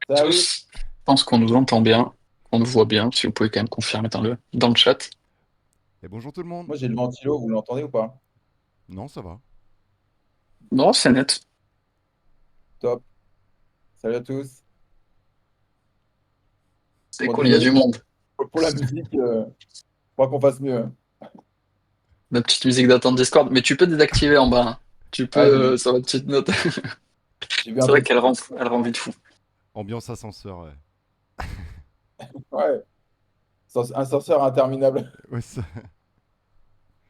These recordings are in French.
Salut. Tous. Je pense qu'on nous entend bien, qu'on nous voit bien. Si vous pouvez quand même confirmer dans le chat. Et bonjour tout le monde. Moi j'ai le ventilo, vous l'entendez ou pas? Non, ça va. Non, c'est net. Top. Salut à tous. C'est Bon, cool, il y a désolé du monde. pour la musique, je crois qu'on fasse mieux, hein. La petite musique d'attente Discord. Mais tu peux désactiver en bas, hein. Tu Ah, peux, sur la petite note. j'ai vu un C'est vrai truc. elle rend vite fou. Ambiance ascenseur, ouais. Ouais, un censeur interminable. Ouais,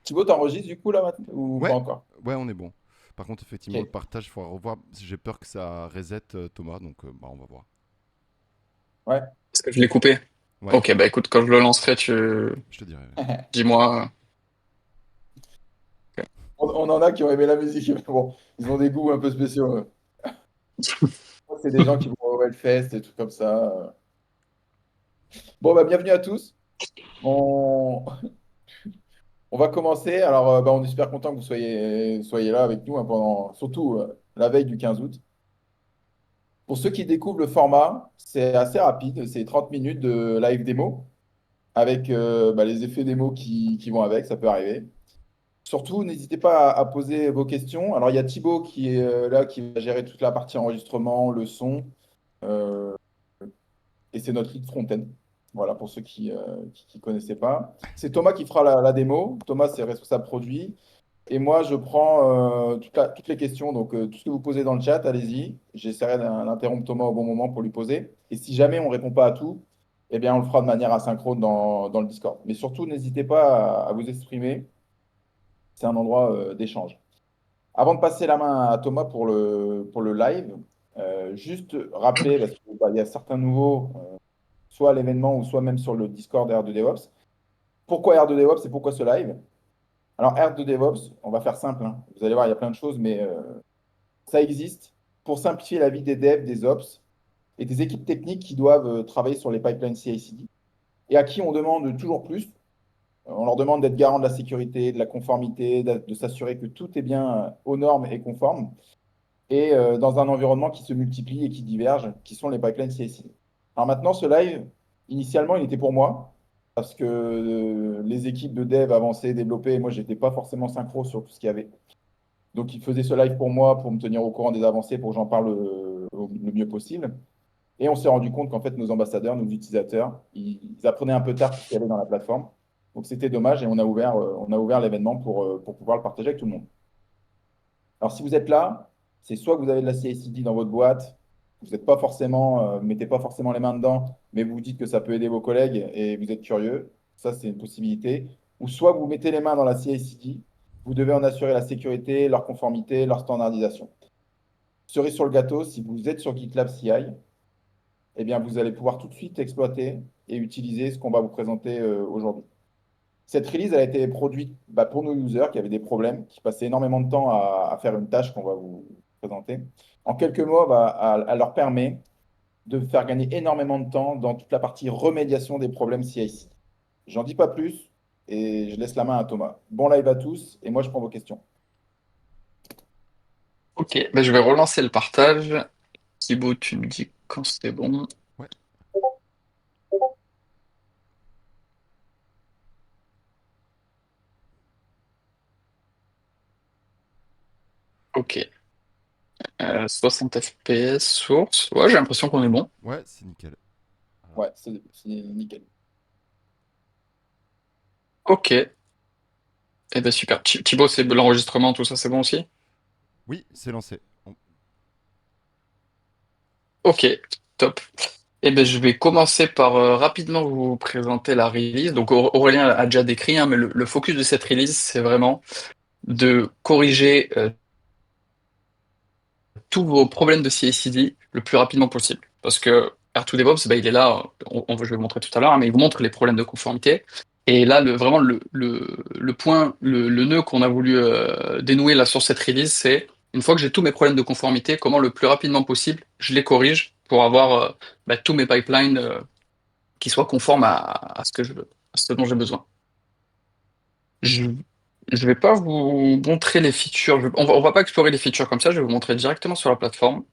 Thibaut, t'enregistres du coup là maintenant ou pas ouais, encore? ouais, on est bon. Par contre, effectivement, le Ok. partage, il faudra revoir. J'ai peur que ça reset Thomas, donc bah, on va voir. Ouais. Est-ce que je l'ai coupé? Ouais, Ok, bah écoute, quand je le lancerai, tu je te dirai. Ouais. dis-moi. Ok. On en a qui ont aimé la musique, mais bon, ils ont des goûts un peu spéciaux. C'est des gens qui vont au Hellfest, des trucs comme ça. Bon, bah, bienvenue à tous. On, on va commencer. Alors, bah, on est super content que vous soyez là avec nous, hein, pendant, surtout la veille du 15 août. Pour ceux qui découvrent le format, c'est assez rapide, c'est 30 minutes de live démo avec bah, les effets démo qui vont avec, ça peut arriver. Surtout, n'hésitez pas à poser vos questions. Alors, il y a Thibaut qui est là, qui va gérer toute la partie enregistrement, le son, euh, et c'est notre lead front-end. Voilà, pour ceux qui connaissaient pas. C'est Thomas qui fera la démo. Thomas, c'est responsable produit. Et moi, je prends toutes les questions. Donc, tout ce que vous posez dans le chat, allez-y. J'essaierai d'interrompre Thomas au bon moment pour lui poser. Et si jamais on ne répond pas à tout, eh bien, on le fera de manière asynchrone dans le Discord. Mais surtout, n'hésitez pas à vous exprimer. C'est un endroit d'échange. Avant de passer la main à Thomas pour le live, juste rappeler, parce qu'il y a certains nouveaux, soit à l'événement ou soit même sur le Discord R2DevOps. Pourquoi R2DevOps et pourquoi ce live? Alors, R2DevOps, on va faire simple, hein. Vous allez voir, il y a plein de choses, mais ça existe pour simplifier la vie des devs, des ops et des équipes techniques qui doivent travailler sur les pipelines CI/CD et à qui on demande toujours plus. On leur demande d'être garant de la sécurité, de la conformité, de s'assurer que tout est bien aux normes et conforme et dans un environnement qui se multiplie et qui diverge, qui sont les pipelines CI/CD. Alors maintenant, ce live, initialement, il était pour moi parce que les équipes de dev avançaient, développaient, et moi, j'étais pas forcément synchro sur tout ce qu'il y avait. Donc, il faisait ce live pour moi, pour me tenir au courant des avancées, pour que j'en parle le mieux possible. Et on s'est rendu compte qu'en fait, nos ambassadeurs, nos utilisateurs, ils apprenaient un peu tard tout ce qu'il y avait dans la plateforme. Donc, c'était dommage et on a ouvert l'événement pour pouvoir le partager avec tout le monde. Alors, si vous êtes là, c'est soit que vous avez de la CI/CD dans votre boîte, vous n'êtes pas forcément, mettez pas forcément les mains dedans, mais vous vous dites que ça peut aider vos collègues et vous êtes curieux. Ça, c'est une possibilité. Ou soit vous mettez les mains dans la CI/CD, vous devez en assurer la sécurité, leur conformité, leur standardisation. Cerise sur le gâteau, si vous êtes sur GitLab CI, eh bien, vous allez pouvoir tout de suite exploiter et utiliser ce qu'on va vous présenter aujourd'hui. Cette release, elle a été produite bah, pour nos users qui avaient des problèmes, qui passaient énormément de temps à faire une tâche qu'on va vous présenter. En quelques mots, elle leur permet de faire gagner énormément de temps dans toute la partie remédiation des problèmes CI/CD. J'en dis pas plus et je laisse la main à Thomas. Bon live à tous et moi je prends vos questions. Ok, bah je vais relancer le partage. Thibaut, tu me dis quand c'est bon. Ouais. Ok. 60 FPS, source. Ouais, j'ai l'impression qu'on est bon. Ouais, c'est nickel. Alors, Ouais, c'est nickel. Ok. Eh ben super. Thibaut, c'est l'enregistrement, tout ça, c'est bon aussi? oui, c'est lancé. Ok, top. Eh ben, je vais commencer par rapidement vous présenter la release. Donc Aurélien a déjà décrit, hein, mais le focus de cette release, c'est vraiment de corriger tous vos problèmes de CI/CD le plus rapidement possible. Parce que R2DevOps, bah, il est là, je vais le montrer tout à l'heure, hein, mais il vous montre les problèmes de conformité. Et là, vraiment, le point, le nœud qu'on a voulu dénouer là sur cette release, c'est une fois que j'ai tous mes problèmes de conformité, comment le plus rapidement possible, je les corrige pour avoir bah, tous mes pipelines qui soient conformes à ce que je veux, à ce dont j'ai besoin. Je je vais pas vous montrer les features. On va pas explorer les features comme ça. Je vais vous montrer directement sur la plateforme.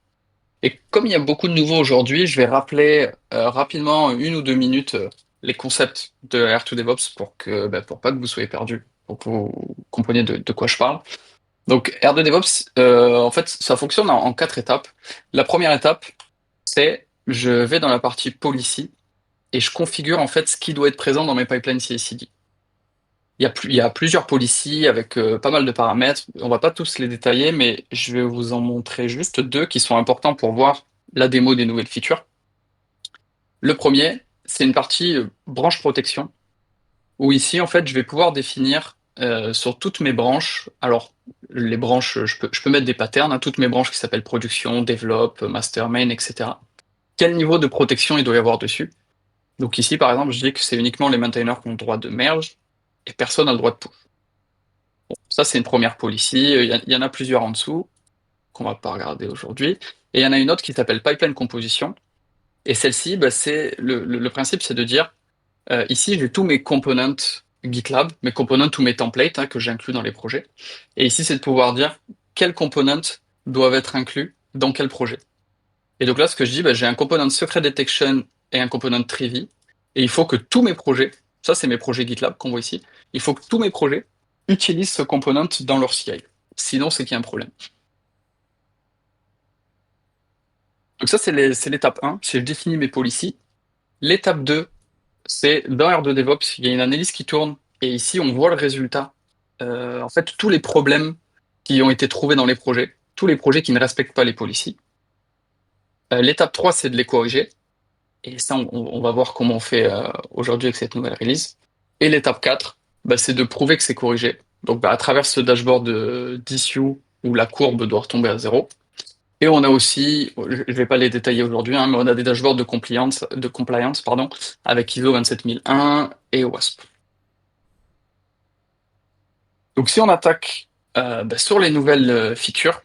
Et comme il y a beaucoup de nouveaux aujourd'hui, je vais rappeler rapidement 1 ou 2 minutes les concepts de R2DevOps pour pas que vous soyez perdus, pour que vous compreniez de quoi je parle. Donc R2DevOps, en fait, ça fonctionne en 4 étapes. La première étape, c'est je vais dans la partie policy et je configure en fait ce qui doit être présent dans mes pipelines CI/CD. Il y a plusieurs policies avec pas mal de paramètres. On va pas tous les détailler, mais je vais vous en montrer juste 2 qui sont importants pour voir la démo des nouvelles features. Le premier, c'est une partie branche protection, où ici, en fait, je vais pouvoir définir sur toutes mes branches. Alors, les branches, je peux mettre des patterns à toutes mes branches qui s'appellent production, develop, master, main, etc. Quel niveau de protection il doit y avoir dessus? Donc ici, par exemple, je dis que c'est uniquement les maintainers qui ont le droit de merge et personne n'a le droit de push. Bon, ça, c'est une première policy. Il y en a plusieurs en dessous qu'on va pas regarder aujourd'hui. Et il y en a une autre qui s'appelle pipeline composition. Et celle-ci, bah, le principe, c'est de dire ici, j'ai tous mes components GitLab, mes components ou mes templates que j'inclus dans les projets. Et ici, c'est de pouvoir dire quels components doivent être inclus dans quel projet. Et donc là, ce que je dis, bah, j'ai un component secret detection et un component Trivy. Et il faut que tous mes projets, ça c'est mes projets GitLab qu'on voit ici, il faut que tous mes projets utilisent ce component dans leur CI. Sinon, c'est qu'il y a un problème. Donc ça, c'est l'étape 1, c'est je définis mes policies. L'étape 2, c'est dans R2DevOps, il y a une analyse qui tourne, et ici, on voit le résultat. En fait, tous les problèmes qui ont été trouvés dans les projets, tous les projets qui ne respectent pas les policies. L'étape 3, c'est de les corriger. Et ça, on va voir comment on fait aujourd'hui avec cette nouvelle release. Et l'étape 4, bah, c'est de prouver que c'est corrigé. Donc, bah, à travers ce dashboard d'issue où la courbe doit retomber à 0. Et on a aussi, je ne vais pas les détailler aujourd'hui, mais on a des dashboards de compliance, pardon, avec ISO 27001 et OWASP. Donc, si on attaque bah, sur les nouvelles features,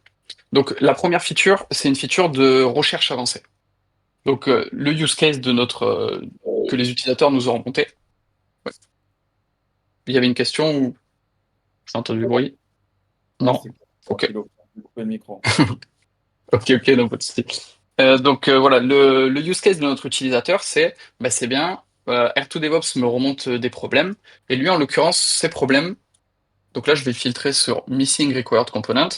donc la première feature, c'est une feature de recherche avancée. Donc, le use case que les utilisateurs nous ont remonté. Ouais. Il y avait une question ou j'ai entendu du bruit? Non? C'est Ok. j'ai coupé le micro. Ok, donc pas de souci. Donc voilà, le use case de notre utilisateur, c'est bien, R2DevOps me remonte des problèmes, et lui en l'occurrence, ces problèmes, donc là je vais filtrer sur Missing Required Component,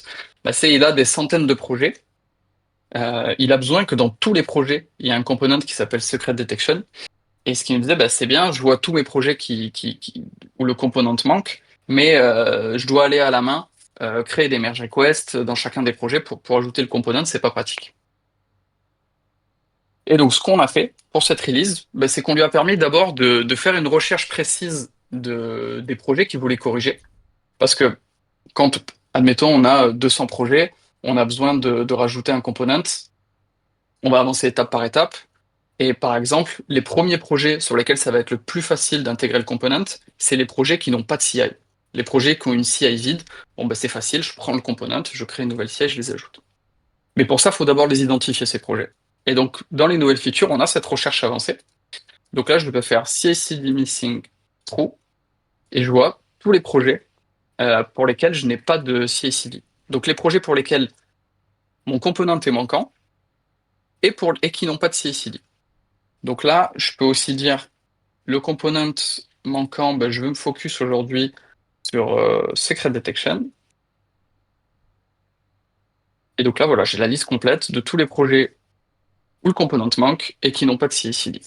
il a des centaines de projets, il a besoin que dans tous les projets, il y ait un component qui s'appelle Secret Detection, et ce qu'il me disait, c'est bien, je vois tous mes projets où le component manque, mais je dois aller à la main, créer des merge requests dans chacun des projets pour ajouter le component, c'est pas pratique. Et donc, ce qu'on a fait pour cette release, c'est qu'on lui a permis d'abord de faire une recherche précise des projets qu'il voulait corriger. Parce que quand, admettons, on a 200 projets, on a besoin de rajouter un component, on va avancer étape par étape. Et par exemple, les premiers projets sur lesquels ça va être le plus facile d'intégrer le component, c'est les projets qui n'ont pas de CI. Les projets qui ont une CI vide, c'est facile, je prends le component, je crée une nouvelle CI, je les ajoute. Mais pour ça, il faut d'abord les identifier, ces projets. Et donc, dans les nouvelles features, on a cette recherche avancée. Donc là, je peux faire CI/CD missing true, et je vois tous les projets pour lesquels je n'ai pas de CI/CD. Donc les projets pour lesquels mon component est manquant et qui n'ont pas de CI/CD. Donc là, je peux aussi dire le component manquant, je veux me focus aujourd'hui sur Secret Detection. Et donc là, voilà, j'ai la liste complète de tous les projets où le component manque et qui n'ont pas de CI/CD.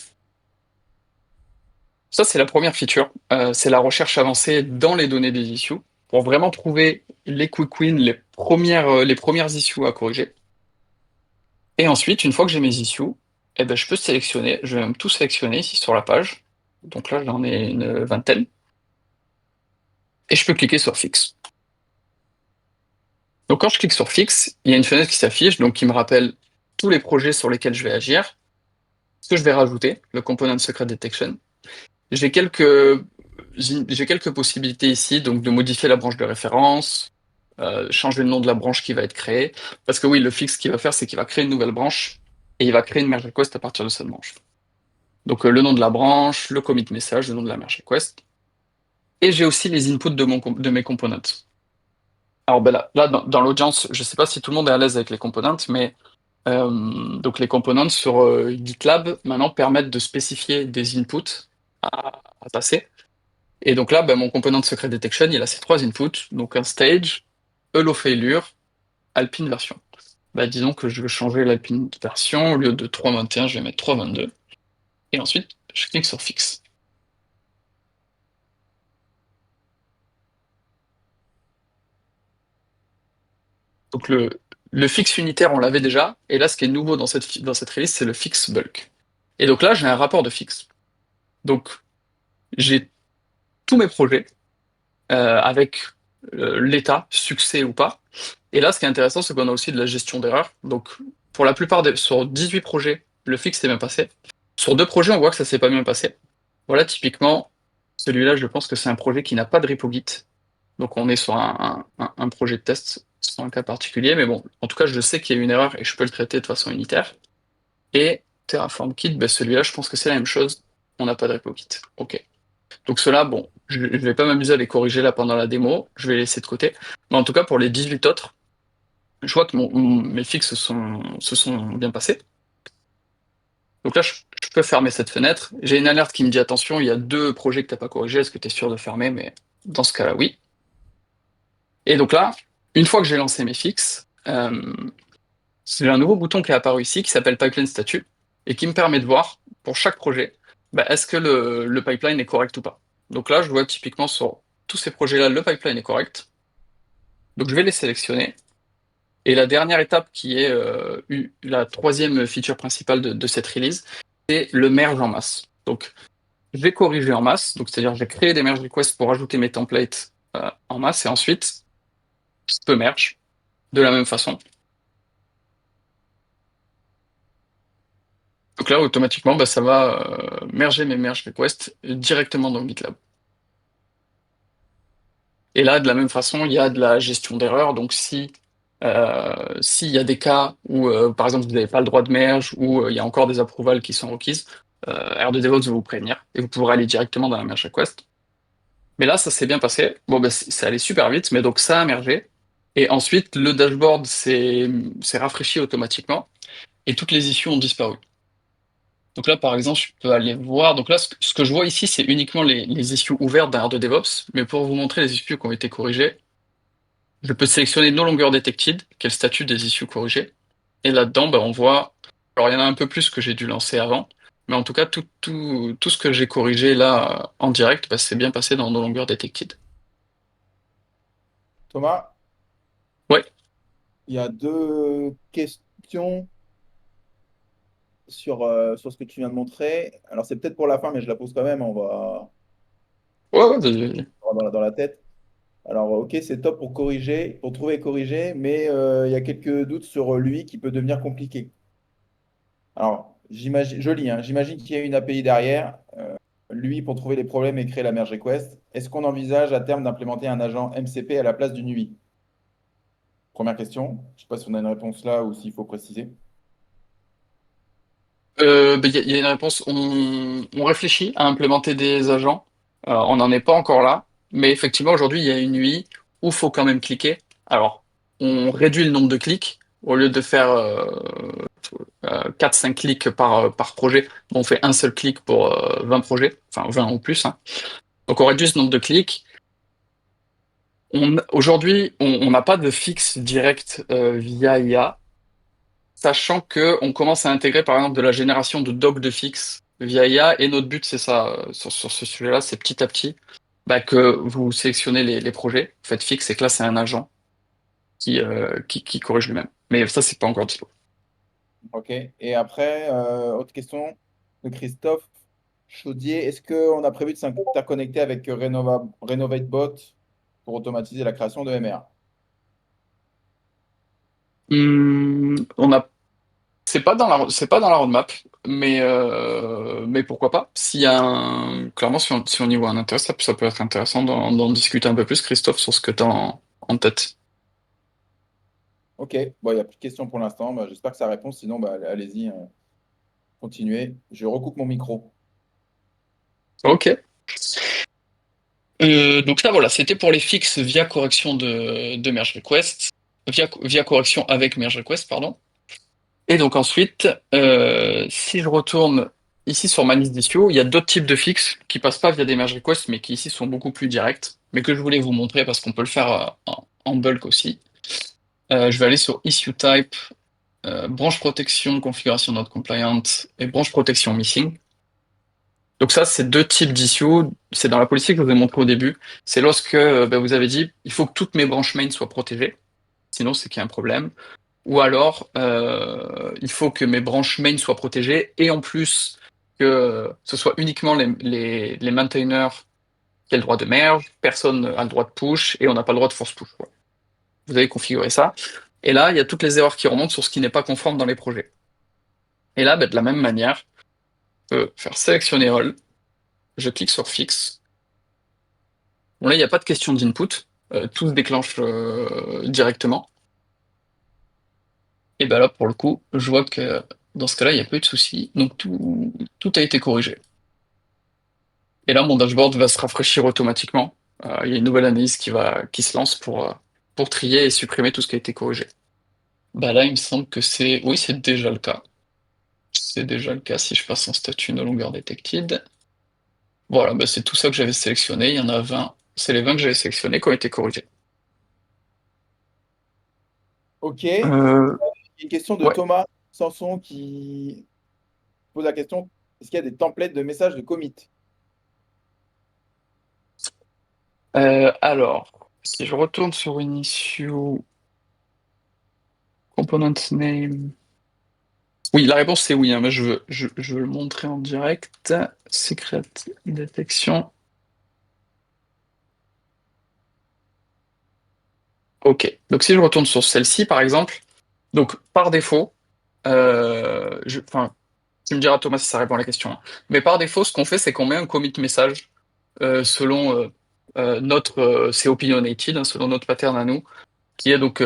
Ça, c'est la première feature. C'est la recherche avancée dans les données des issues pour vraiment trouver les quick wins, les premières issues à corriger. Et ensuite, une fois que j'ai mes issues, je peux sélectionner, je vais même tout sélectionner ici sur la page. Donc là, j'en ai une vingtaine. Et je peux cliquer sur Fix. Donc quand je clique sur Fix, il y a une fenêtre qui s'affiche, donc qui me rappelle tous les projets sur lesquels je vais agir, ce que je vais rajouter, le component Secret Detection. J'ai quelques possibilités ici, donc de modifier la branche de référence, changer le nom de la branche qui va être créée. Parce que oui, le fixe, ce qu'il va faire, c'est qu'il va créer une nouvelle branche et il va créer une merge request à partir de cette branche. Donc le nom de la branche, le commit message, le nom de la merge request. Et j'ai aussi les inputs de mes components. Alors là dans l'audience, je ne sais pas si tout le monde est à l'aise avec les components, mais Donc les components sur GitLab maintenant permettent de spécifier des inputs à passer. Et donc là, mon component de secret detection, il a ces 3 inputs, donc un stage, hello failure, Alpine version. Disons que je veux changer l'Alpine version, au lieu de 3.21, je vais mettre 3.22. Et ensuite, je clique sur Fix. Donc le fixe unitaire, on l'avait déjà, et là, ce qui est nouveau dans cette release, c'est le fixe bulk. Et donc là, j'ai un rapport de fixe. Donc, j'ai tous mes projets avec l'état, succès ou pas. Et là, ce qui est intéressant, c'est qu'on a aussi de la gestion d'erreurs. Donc, pour la plupart sur 18 projets, le fixe s'est bien passé. Sur 2 projets, on voit que ça s'est pas bien passé. Voilà, typiquement, celui-là, je pense que c'est un projet qui n'a pas de repo Git. Donc, on est sur un projet de test, sur un cas particulier. Mais bon, en tout cas, je sais qu'il y a une erreur et je peux le traiter de façon unitaire. Et Terraform Kit, celui-là, je pense que c'est la même chose. On n'a pas de repo Git. OK. Donc ceux-là, bon, je ne vais pas m'amuser à les corriger là pendant la démo, je vais les laisser de côté. Mais en tout cas, pour les 18 autres, je vois que mes fixes se sont bien passés. Donc là, je peux fermer cette fenêtre. J'ai une alerte qui me dit attention, il y a 2 projets que tu n'as pas corrigés, est-ce que tu es sûr de fermer? Mais dans ce cas-là, oui. Et donc là, une fois que j'ai lancé mes fixes, j'ai un nouveau bouton qui est apparu ici qui s'appelle Pipeline Statut et qui me permet de voir pour chaque projet, est-ce que le pipeline est correct ou pas. Donc là, je vois typiquement sur tous ces projets-là, le pipeline est correct. Donc je vais les sélectionner. Et la dernière étape qui est la 3e feature principale de cette release, c'est le merge en masse. Donc je vais corriger en masse, donc c'est-à-dire je vais créer des merge requests pour ajouter mes templates en masse et ensuite je peux merge de la même façon. Donc là, automatiquement, ça va merger mes merge requests directement dans GitLab. Et là, de la même façon, il y a de la gestion d'erreurs. Donc, s'il y a des cas où, par exemple, vous n'avez pas le droit de merge ou il y a encore des approvals qui sont requises, R2DevOps va vous prévenir et vous pourrez aller directement dans la merge request. Mais là, ça s'est bien passé. Bon, ça allait super vite, mais donc ça a mergé. Et ensuite, le dashboard s'est rafraîchi automatiquement et toutes les issues ont disparu. Donc là, par exemple, je peux aller voir. Donc là, ce que je vois ici, c'est uniquement les issues ouvertes d'un R2DevOps. Mais pour vous montrer les issues qui ont été corrigées, je peux sélectionner No Longer Detected, qui est le statut des issues corrigées. Et là-dedans, on voit. Alors, il y en a un peu plus que j'ai dû lancer avant. Mais en tout cas, tout ce que j'ai corrigé là en direct, c'est bien passé dans No Longer Detected. Thomas, Ouais, il y a 2 questions sur ce que tu viens de montrer. Alors, c'est peut-être pour la fin, mais je la pose quand même, on va ouais, ouais, vas-y. dans la tête. Alors, ok, c'est top pour corriger, pour trouver et corriger, mais il y a quelques doutes sur lui qui peut devenir compliqué. Alors, j'imagine, je lis, hein, j'imagine qu'il y a une API derrière. Lui, pour trouver les problèmes et créer la merge request, est-ce qu'on envisage à terme d'implémenter un agent MCP à la place d'une UI? Première question. Je ne sais pas si on a une réponse là ou s'il faut préciser. Il y a une réponse. On réfléchit à implémenter des agents. On n'en est pas encore là. Mais effectivement, aujourd'hui, il y a une UI où il faut quand même cliquer. Alors, on réduit le nombre de clics. Au lieu de faire 4-5 clics par projet, on fait un seul clic pour 20 projets, enfin 20 ou plus, hein. Donc on réduit ce nombre de clics. Aujourd'hui, on n'a pas de fixe direct via IA. Sachant que on commence à intégrer par exemple de la génération de docs de fixe via IA, et notre but c'est ça, sur ce sujet-là, c'est petit à petit que vous sélectionnez les projets, vous faites fixe et que là c'est un agent qui corrige lui-même. Mais ça c'est pas encore dispo. Ok. Et après, autre question de Christophe Chaudier. Est-ce qu'on a prévu de s'interconnecter avec RenovateBot pour automatiser la création de MR? On a, c'est pas dans la roadmap, mais pourquoi pas? S'il y a clairement si on y voit un intérêt, ça peut être intéressant d'en discuter un peu plus, Christophe, sur ce que tu as en tête. Ok. Bon, il n'y a plus de questions pour l'instant. Bah, j'espère que ça répond. Sinon, allez-y, continuez. Je recoupe mon micro. Ok. Donc là, voilà, c'était pour les fixes via correction de merge request, via correction avec merge request, pardon. Et donc ensuite, si je retourne ici sur ma liste d'issues, il y a d'autres types de fixes qui passent pas via des merge requests, mais qui ici sont beaucoup plus directs, mais que je voulais vous montrer parce qu'on peut le faire en bulk aussi. Je vais aller sur issue type, branche protection, configuration not compliant et branche protection missing. Donc ça, c'est deux types d'issues. C'est dans la policy que je vous ai montré au début. C'est lorsque vous avez dit, il faut que toutes mes branches main soient protégées, sinon c'est qu'il y a un problème. Ou alors, il faut que mes branches main soient protégées et en plus que ce soit uniquement les maintainers qui aient le droit de merge, personne n'a le droit de push et on n'a pas le droit de force push. Voilà. Vous avez configuré ça. Et là, il y a toutes les erreurs qui remontent sur ce qui n'est pas conforme dans les projets. Et là, de la même manière, je peux faire sélectionner all, je clique sur fix. Bon, là, il n'y a pas de question d'input, tout se déclenche directement. Et ben là, pour le coup, je vois que dans ce cas-là, il n'y a pas eu de souci. Donc tout a été corrigé. Et là, mon dashboard va se rafraîchir automatiquement. Il y a une nouvelle analyse qui se lance pour trier et supprimer tout ce qui a été corrigé. Bah là, il me semble que c'est... Oui, c'est déjà le cas. C'est déjà le cas si je passe en statut no longer detected. Voilà, bah c'est tout ça que j'avais sélectionné. Il y en a 20. C'est les 20 que j'avais sélectionnés qui ont été corrigés. Ok. Il y a Euh, une question de ouais. Thomas Sanson qui pose la question, est-ce qu'il y a des templates de messages de commit? Alors, si je retourne sur une issue component name... Oui, la réponse c'est oui, hein, mais je veux le montrer en direct. Secret detection. Ok, donc si je retourne sur celle-ci par exemple, donc par défaut, enfin, tu me diras Thomas si ça répond à la question, hein. Mais par défaut, ce qu'on fait, c'est qu'on met un commit message selon notre, c'est opinionated, hein, selon notre pattern à nous, qui est donc,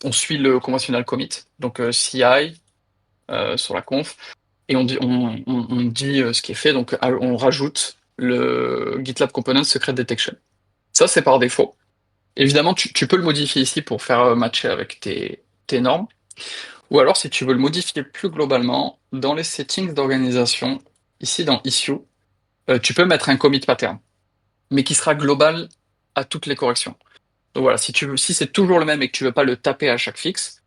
on suit le conventional commit, donc CI sur la conf, et on dit ce qui est fait, donc on rajoute le GitLab Component Secret Detection. Ça, c'est par défaut. Évidemment, tu peux le modifier ici pour faire matcher avec tes normes. Ou alors, si tu veux le modifier plus globalement, dans les settings d'organisation, ici dans Issue, tu peux mettre un commit pattern, mais qui sera global à toutes les corrections. Donc voilà, si c'est toujours le même et que tu veux pas le taper à chaque fixe,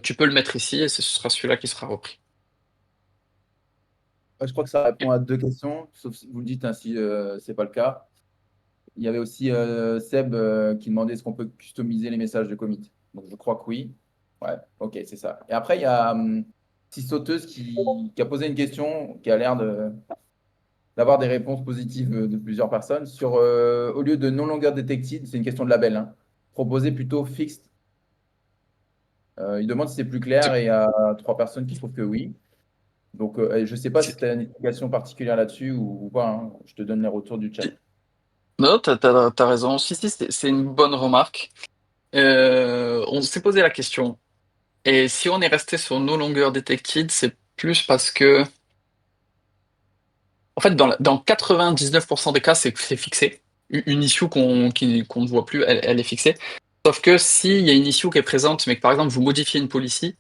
tu peux le mettre ici et ce sera celui-là qui sera repris. Je crois que ça répond à deux questions, sauf si vous le dites, hein, si ce n'est pas le cas. Il y avait aussi Seb qui demandait est-ce qu'on peut customiser les messages de commit. Donc je crois que oui. Ouais, ok, c'est ça. Et après, il y a Sauteuse qui a posé une question qui a l'air d'avoir des réponses positives de plusieurs personnes. Sur, au lieu de no longer detected, c'est une question de label, hein, proposer plutôt fixed. Il demande si c'est plus clair C'est- et il y a trois personnes qui trouvent que oui. Donc, je ne sais pas si c'est- tu as une explication particulière là-dessus ou pas, hein. Je te donne les retours du chat. Non, t'as raison. Si, c'est une bonne remarque. On s'est posé la question. Et si on est resté sur No Longer Detected, c'est plus parce que, en fait, dans 99% des cas, c'est fixé. Une issue qu'on ne voit plus, elle est fixée. Sauf que s'il y a une issue qui est présente, mais que par exemple vous modifiez une policy,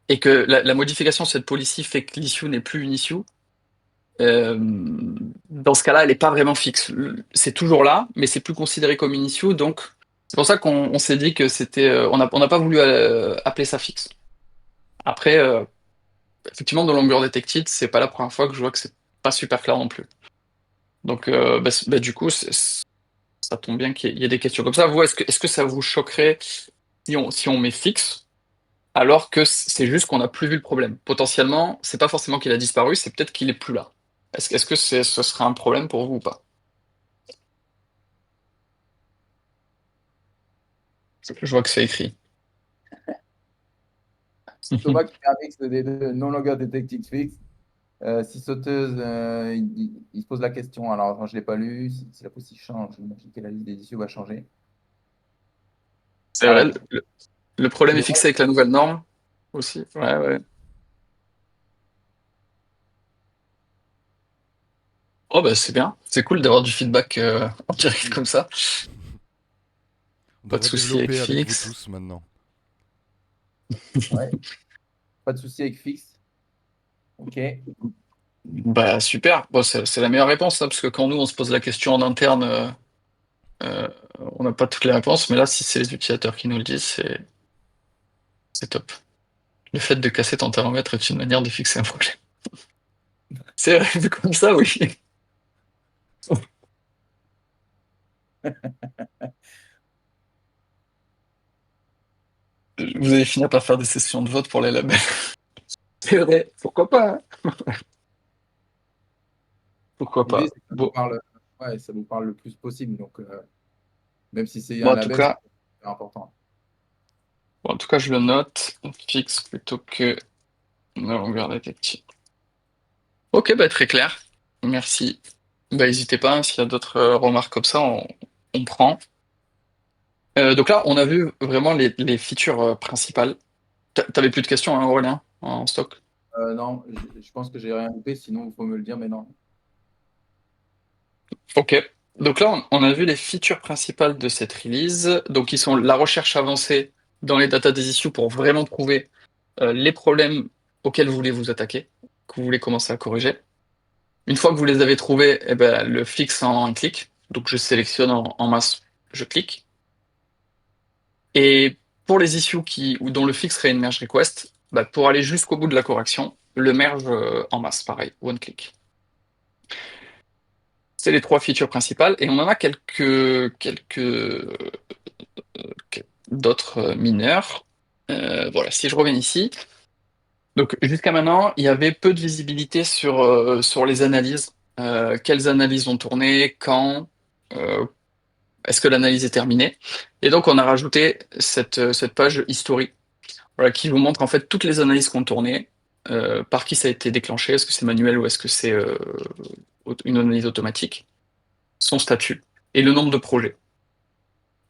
et que la modification de cette policy fait que l'issue n'est plus une issue, euh, dans ce cas-là, elle n'est pas vraiment fixe. C'est toujours là, mais c'est plus considéré comme une issue, donc c'est pour ça qu'on s'est dit que c'était, on n'a pas voulu appeler ça fixe. Après, effectivement, dans Longer Detected, c'est pas la première fois que je vois que c'est pas super clair non plus. Donc, du coup, ça tombe bien qu'il y ait des questions comme ça. Vous, est-ce que ça vous choquerait si on met fixe, alors que c'est juste qu'on n'a plus vu le problème? Potentiellement, c'est pas forcément qu'il a disparu, c'est peut-être qu'il est plus là. Est-ce que ce serait un problème pour vous ou pas? Je vois que c'est écrit. Thomas qui fait un mix des deux, no longer detected fixed. Si Sauteuse, il se pose la question. Alors, attends, je ne l'ai pas lu. Si la policy change, j'imagine que la liste des issues va changer. C'est Ah vrai, ouais. le Il problème est demande- fixé avec la nouvelle norme aussi. Ouais, ouais. Oh bah c'est bien, c'est cool d'avoir du feedback en direct comme ça. On Pas de devrait souci avec développer avec vous fixe. tous maintenant. ouais. Pas de souci avec fixe. Ok. Bah super, bon, c'est la meilleure réponse, ça, parce que quand nous on se pose la question en interne, euh, on n'a pas toutes les réponses, mais là si c'est les utilisateurs qui nous le disent, c'est top. Le fait de casser ton thermomètre est une manière de fixer un problème. C'est vrai, vu comme ça, oui. Vous allez finir par faire des sessions de vote pour les labels. C'est vrai, pourquoi pas, hein. Pourquoi L'idée, pas. c'est que ça nous Bon, parle, ouais, ça nous parle le plus possible. Donc, même si c'est bon, un en tout label, c'est cas, super important. bon, en tout cas, je le note, fixe plutôt que la longueur détective. Ok, bah très clair. Merci. Bah n'hésitez pas, hein, s'il y a d'autres remarques comme ça, on prend. Donc là, on a vu vraiment les features principales. T'avais plus de questions, hein, Aurélien, en stock? Non, je pense que j'ai rien loupé, sinon il faut me le dire, mais non. Ok. Donc là, on a vu les features principales de cette release. Donc, ils sont la recherche avancée dans les data des issues pour vraiment trouver les problèmes auxquels vous voulez vous attaquer, que vous voulez commencer à corriger. Une fois que vous les avez trouvés, eh ben, le fixe en un clic. Donc, je sélectionne en masse, je clique. Et pour les issues ou dont le fixe serait une merge request, bah, pour aller jusqu'au bout de la correction, le merge en masse, pareil, one click. C'est les trois features principales et on en a d'autres mineurs. Voilà, si je reviens ici. Donc jusqu'à maintenant, il y avait peu de visibilité sur les analyses. Quelles analyses ont tourné, quand, euh, est-ce que l'analyse est terminée? Et donc on a rajouté cette page history, voilà, qui vous montre en fait toutes les analyses qui ont tourné, par qui ça a été déclenché, est-ce que c'est manuel ou est-ce que c'est une analyse automatique, son statut et le nombre de projets.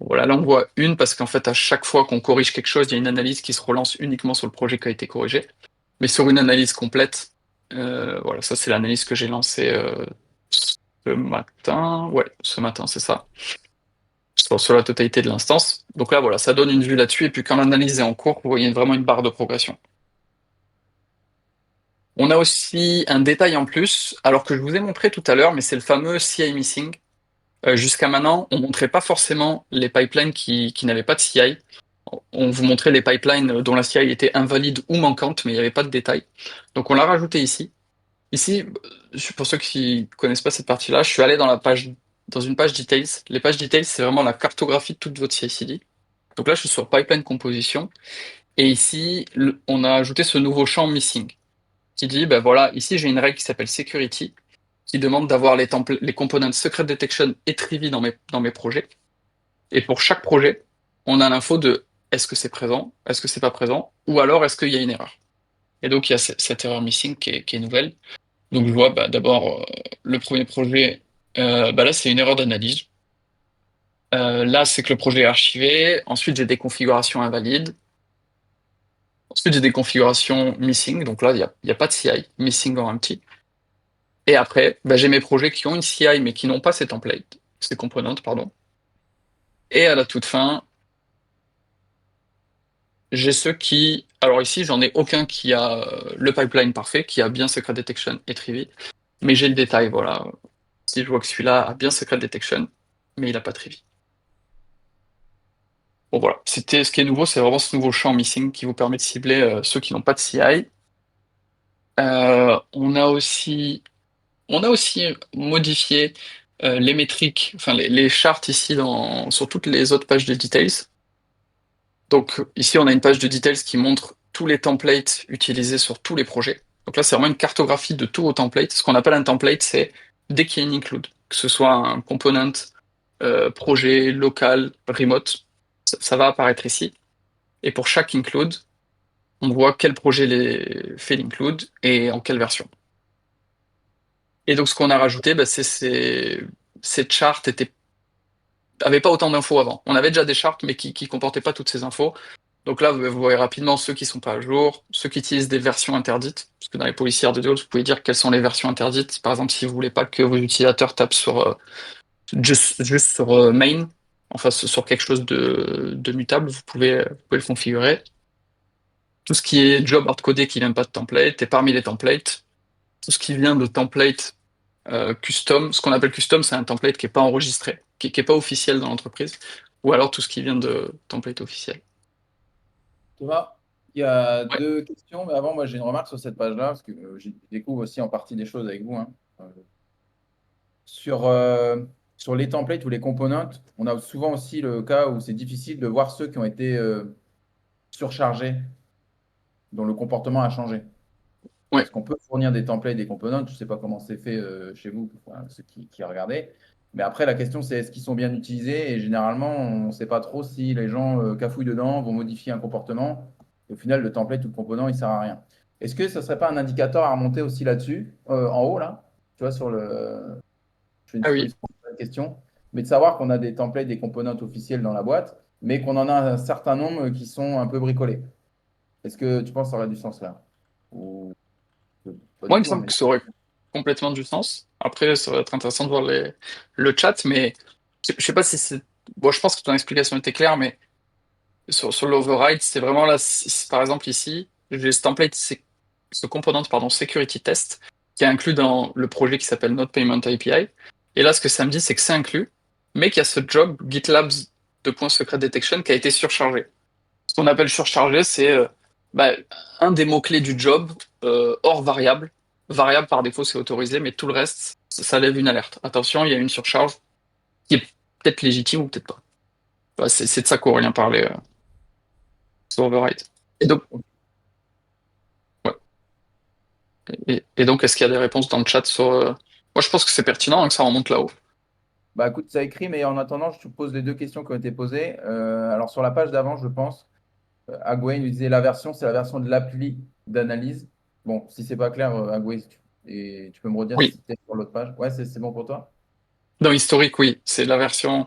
Voilà, là on voit une parce qu'en fait à chaque fois qu'on corrige quelque chose, il y a une analyse qui se relance uniquement sur le projet qui a été corrigé. Mais sur une analyse complète, voilà, ça c'est l'analyse que j'ai lancée ce matin. Ouais, ce matin, c'est ça. Sur la totalité de l'instance. Donc là, voilà, ça donne une vue là-dessus. Et puis quand l'analyse est en cours, vous voyez vraiment une barre de progression. On a aussi un détail en plus, alors que je vous ai montré tout à l'heure, mais c'est le fameux CI missing. Jusqu'à maintenant, on montrait pas forcément les pipelines qui n'avaient pas de CI. On vous montrait les pipelines dont la CI était invalide ou manquante, mais il n'y avait pas de détail. Donc on l'a rajouté ici. Ici, pour ceux qui ne connaissent pas cette partie-là, je suis allé dans une page details. Les pages details, c'est vraiment la cartographie de toute votre CI/CD. Donc là, je suis sur pipeline composition. Et ici, on a ajouté ce nouveau champ missing qui dit, ben voilà, ici j'ai une règle qui s'appelle security, qui demande d'avoir les components secret detection et Trivy dans mes projets. Et pour chaque projet, on a l'info de est-ce que c'est présent, est-ce que c'est pas présent, ou alors est-ce qu'il y a une erreur. Et donc il y a cette erreur missing qui est nouvelle. Donc je vois bah, d'abord le premier projet, bah là c'est une erreur d'analyse. Là c'est que le projet est archivé. Ensuite j'ai des configurations invalides. Ensuite j'ai des configurations missing. Donc là il y a pas de CI, missing or empty. Et après bah, j'ai mes projets qui ont une CI mais qui n'ont pas ces templates, ces components, pardon. Et à la toute fin, j'ai ceux qui. Alors ici j'en ai aucun qui a le pipeline parfait, qui a bien secret detection et Trivy. Mais j'ai le détail, voilà. Si je vois que celui-là a bien secret detection, mais il n'a pas Trivy. Bon voilà, ce qui est nouveau, c'est vraiment ce nouveau champ missing qui vous permet de cibler ceux qui n'ont pas de CI. On a aussi modifié les métriques, enfin les charts ici sur toutes les autres pages de details. Donc ici, on a une page de details qui montre tous les templates utilisés sur tous les projets. Donc là, c'est vraiment une cartographie de tous vos templates. Ce qu'on appelle un template, c'est dès qu'il y a une include, que ce soit un component, projet, local, remote, ça va apparaître ici. Et pour chaque include, on voit quel projet fait l'include et en quelle version. Et donc ce qu'on a rajouté, bah, ces charts avaient pas autant d'infos avant. On avait déjà des charts, mais qui comportaient pas toutes ces infos. Donc là, vous voyez rapidement ceux qui sont pas à jour, ceux qui utilisent des versions interdites, parce que dans les policiers RDDoS, vous pouvez dire quelles sont les versions interdites. Par exemple, si vous voulez pas que vos utilisateurs tapent juste sur main, enfin sur quelque chose de mutable, vous pouvez le configurer. tout ce qui est job hard-codé qui vient pas de template, et parmi les templates, tout ce qui vient de template custom, ce qu'on appelle custom, c'est un template qui est pas enregistré, qui est pas officiel dans l'entreprise, ou alors tout ce qui vient de template officiel. Thomas, il y a Ouais. deux questions, mais avant, moi, j'ai une remarque sur cette page-là, parce que je découvre aussi en partie des choses avec vous, hein. Euh, Sur, sur les templates ou les components, on a souvent aussi le cas où c'est difficile de voir ceux qui ont été surchargés, dont le comportement a changé. Ouais. Parce qu'on peut fournir des templates, des components, je ne sais pas comment c'est fait chez vous, enfin, ceux qui regardaient. Mais après, la question, c'est est-ce qu'ils sont bien utilisés? Et généralement, on ne sait pas trop si les gens cafouillent dedans, vont modifier un comportement. Et au final, le template ou le component, il ne sert à rien. Est-ce que ce ne serait pas un indicateur à remonter aussi là-dessus, en haut, là? Tu vois, sur le. Je fais une Ah oui. supposition sur la question. Mais de savoir qu'on a des templates, des components officiels dans la boîte, mais qu'on en a un certain nombre qui sont un peu bricolés. Est-ce que tu penses que ça aurait du sens là? Ou pas Moi, du il me tout, hein, semble mais. que ça aurait complètement du sens. Après, ça va être intéressant de voir le chat, mais je sais pas si c'est. Bon, je pense que ton explication était claire, mais sur l'override, c'est vraiment là, par exemple ici, j'ai ce template, ce component, pardon, security test, qui est inclus dans le projet qui s'appelle Node Payment API. Et là, ce que ça me dit, c'est que c'est inclus, mais qu'il y a ce job GitLab de point secret detection qui a été surchargé. Ce qu'on appelle surchargé, c'est bah, un des mots-clés du job hors variable. Variable par défaut, c'est autorisé, mais tout le reste, ça lève une alerte. Attention, il y a une surcharge qui est peut-être légitime ou peut-être pas. Ouais, c'est de ça qu'Aurélien parlait sur override. Et donc, ouais. Et donc, est-ce qu'il y a des réponses dans le chat sur. Moi, je pense que c'est pertinent hein, que ça remonte là-haut. Bah écoute, ça écrit, mais en attendant, je te pose les deux questions qui ont été posées. Alors sur la page d'avant, je pense, Agway nous disait la version, c'est la version de l'appli d'analyse. Bon, si c'est pas clair, Agway, et tu peux me redire si Oui. c'était sur l'autre page. Ouais, c'est bon pour toi? Dans historique, oui. C'est la version.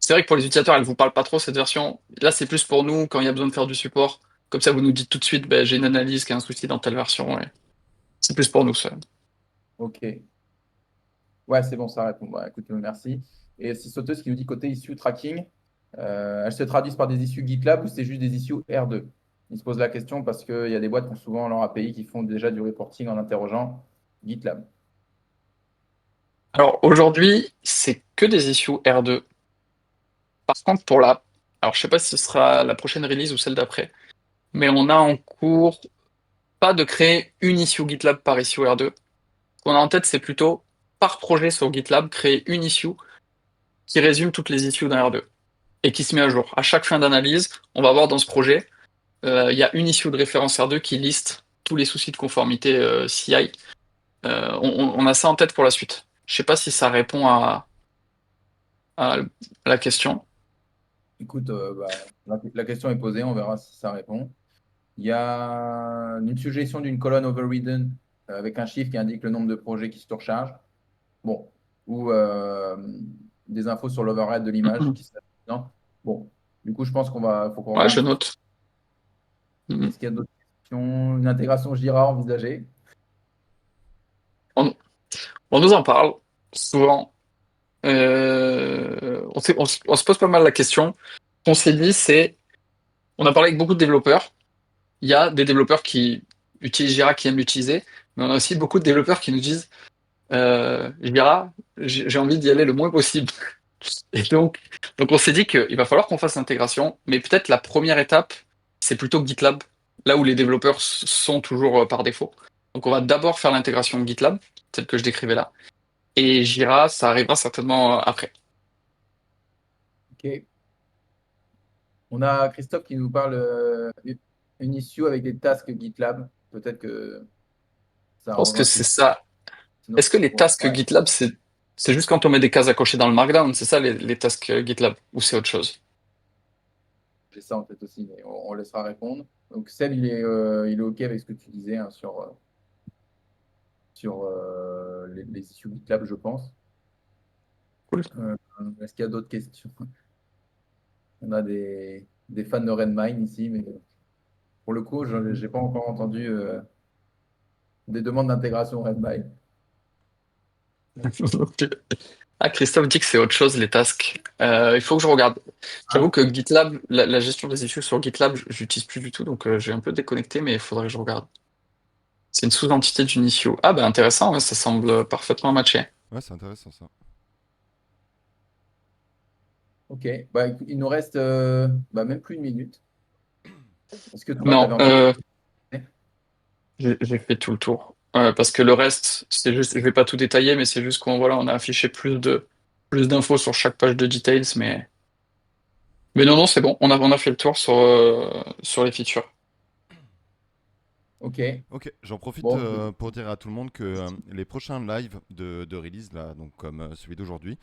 C'est vrai que pour les utilisateurs, elle vous parle pas trop cette version. Là, c'est plus pour nous quand il y a besoin de faire du support. Comme ça, vous nous dites tout de suite, ben, j'ai une analyse qui a un souci dans telle version. Ouais. C'est plus pour nous, ça. Ok. Ouais, c'est bon, ça répond. Bah, écoute, merci. Et c'est Sauteuse qui nous dit côté issue tracking, elles se traduisent par des issues GitLab ou c'est juste des issues R2? Il se pose la question parce qu'il y a des boîtes qui ont souvent leur API qui font déjà du reporting en interrogeant GitLab. Alors aujourd'hui, c'est que des issues R2. Par contre, pour la. Alors je sais pas si ce sera la prochaine release ou celle d'après, mais on a en cours pas de créer une issue GitLab par issue R2. Ce qu'on a en tête, c'est plutôt par projet sur GitLab, créer une issue qui résume toutes les issues d'un R2 et qui se met à jour. À chaque fin d'analyse, on va voir dans ce projet, il y a une issue de référence R2 qui liste tous les soucis de conformité CI. On a ça en tête pour la suite. Je sais pas si ça répond à la question. Écoute, la question est posée, on verra si ça répond. Il y a une suggestion d'une colonne overridden avec un chiffre qui indique le nombre de projets qui se surchargent. Bon, ou des infos sur l'overhead de l'image qui serait non. Bon, du coup, je pense faut qu'on Ouais, regarde je sur. note. Mhm. Est-ce qu'il y a d'autres questions? Une intégration Jira envisagée? On, on nous en parle souvent. On se pose pas mal la question. Ce qu'on s'est dit, c'est, on a parlé avec beaucoup de développeurs. Il y a des développeurs qui utilisent Jira, qui aiment l'utiliser, mais on a aussi beaucoup de développeurs qui nous disent Jira, j'ai envie d'y aller le moins possible. Et donc on s'est dit qu'il va falloir qu'on fasse l'intégration, mais peut-être la première étape, c'est plutôt GitLab, là où les développeurs sont toujours par défaut. Donc on va d'abord faire l'intégration GitLab, telle que je décrivais là, et Jira, ça arrivera certainement après. Ok. On a Christophe qui nous parle une issue avec des tasks GitLab. Peut-être que Je ça pense que rejoint c'est ça. sinon. Est-ce que les Ouais, tasks ouais. GitLab, c'est juste quand on met des cases à cocher dans le Markdown, c'est ça les tasks GitLab, ou c'est autre chose? J'ai ça en tête aussi, mais on laissera répondre. Donc Seb, il est OK avec ce que tu disais hein, sur les issues GitLab, je pense. Cool. Euh, Est-ce qu'il y a d'autres questions? On a des fans de Redmine ici, mais pour le coup, je n'ai pas encore entendu des demandes d'intégration Redmine. Ok. Ah, Christophe dit que c'est autre chose, les tasks. Il faut que je regarde. J'avoue que GitLab, la gestion des issues sur GitLab, j'utilise plus du tout, donc j'ai un peu déconnecté, mais il faudrait que je regarde. C'est une sous-entité d'une issue. Ah, bah intéressant, ouais, ça semble parfaitement matché. Ouais, c'est intéressant ça. Ok, bah, écoute, il nous reste bah, même plus une minute. Est-ce que toi, tu Non, avais encore... j'ai fait tout le tour. Parce que le reste, c'est juste, je vais pas tout détailler, mais c'est juste qu'on voilà, on a affiché plus d'infos sur chaque page de details, mais non, non, c'est bon, on a fait le tour sur les features. Ok, Ok, j'en profite bon, pour dire à tout le monde que les prochains lives de release, là, donc comme celui d'aujourd'hui,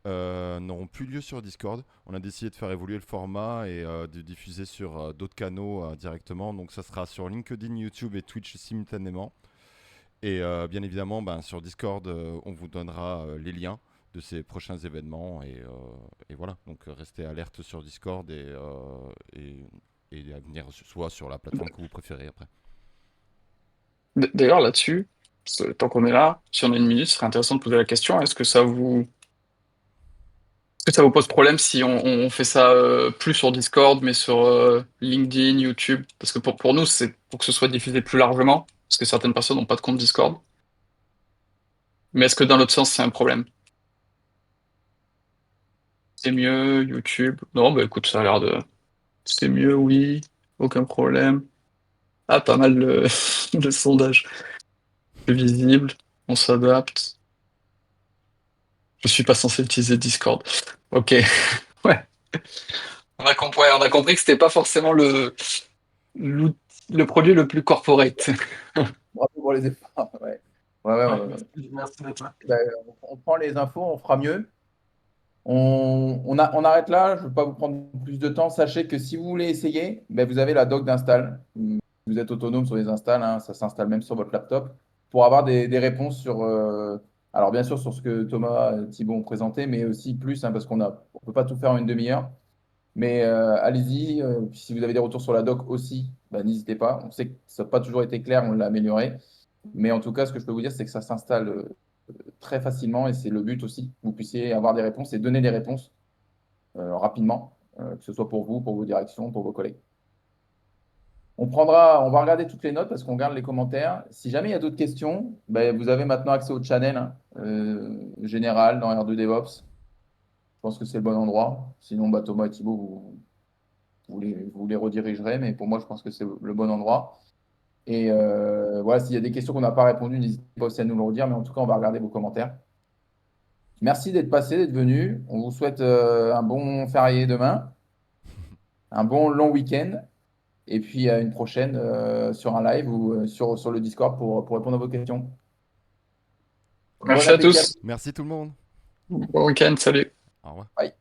n'auront plus lieu sur Discord. On a décidé de faire évoluer le format et de diffuser sur d'autres canaux directement. Donc ça sera sur LinkedIn, YouTube et Twitch simultanément. Et bien évidemment, ben, sur Discord, on vous donnera les liens de ces prochains événements. Et voilà, donc restez alerte sur Discord et à venir soit sur la plateforme que vous préférez après. D'ailleurs, là-dessus, tant qu'on est là, si on a une minute, ce serait intéressant de poser la question, est-ce que ça vous pose problème si on fait ça plus sur Discord, mais sur LinkedIn, YouTube? Parce que pour nous, c'est pour que ce soit diffusé plus largement, parce que certaines personnes n'ont pas de compte Discord. Mais est-ce que dans l'autre sens, c'est un problème? C'est mieux, YouTube? Non, bah écoute, ça a l'air de... C'est mieux, oui, aucun problème. Ah, pas mal le, le sondage. Plus visible, on s'adapte. Je suis pas censé utiliser Discord. Ok, ouais. On a compris que c'était pas forcément l'outil- le produit le plus corporate. bravo pour les efforts. Ouais, ouais, ouais, Ouais, merci d'être là. bah, on prend les infos, on fera mieux. On arrête là, je ne veux pas vous prendre plus de temps. Sachez que si vous voulez essayer, ben, vous avez la doc d'install. Vous êtes autonome sur les installs, hein, ça s'installe même sur votre laptop pour avoir des réponses sur, alors bien sûr sur ce que Thomas et Thibaut ont présenté, mais aussi plus, hein, parce on peut pas tout faire en une demi-heure. Mais allez-y, puis si vous avez des retours sur la doc aussi, ben, n'hésitez pas. On sait que ça n'a pas toujours été clair, on l'a amélioré. Mais en tout cas, ce que je peux vous dire, c'est que ça s'installe très facilement et c'est le but aussi, que vous puissiez avoir des réponses et donner des réponses rapidement, que ce soit pour vous, pour vos directions, pour vos collègues. On va regarder toutes les notes parce qu'on garde les commentaires. Si jamais il y a d'autres questions, ben, vous avez maintenant accès au channel hein, général dans R2 DevOps. Je pense que c'est le bon endroit. Sinon, bah, Thomas et Thibaut, vous les redirigerez, mais pour moi, je pense que c'est le bon endroit. Et voilà, s'il y a des questions qu'on n'a pas répondues, n'hésitez pas aussi à nous le redire, mais en tout cas, on va regarder vos commentaires. Merci d'être passé, d'être venu. On vous souhaite un bon férié demain, un bon long week-end. Et puis à une prochaine sur un live ou sur le Discord pour répondre à vos questions. Bon Merci à appétit à tous. tous. Merci tout le monde. Bon week-end, salut. Au revoir. Bye.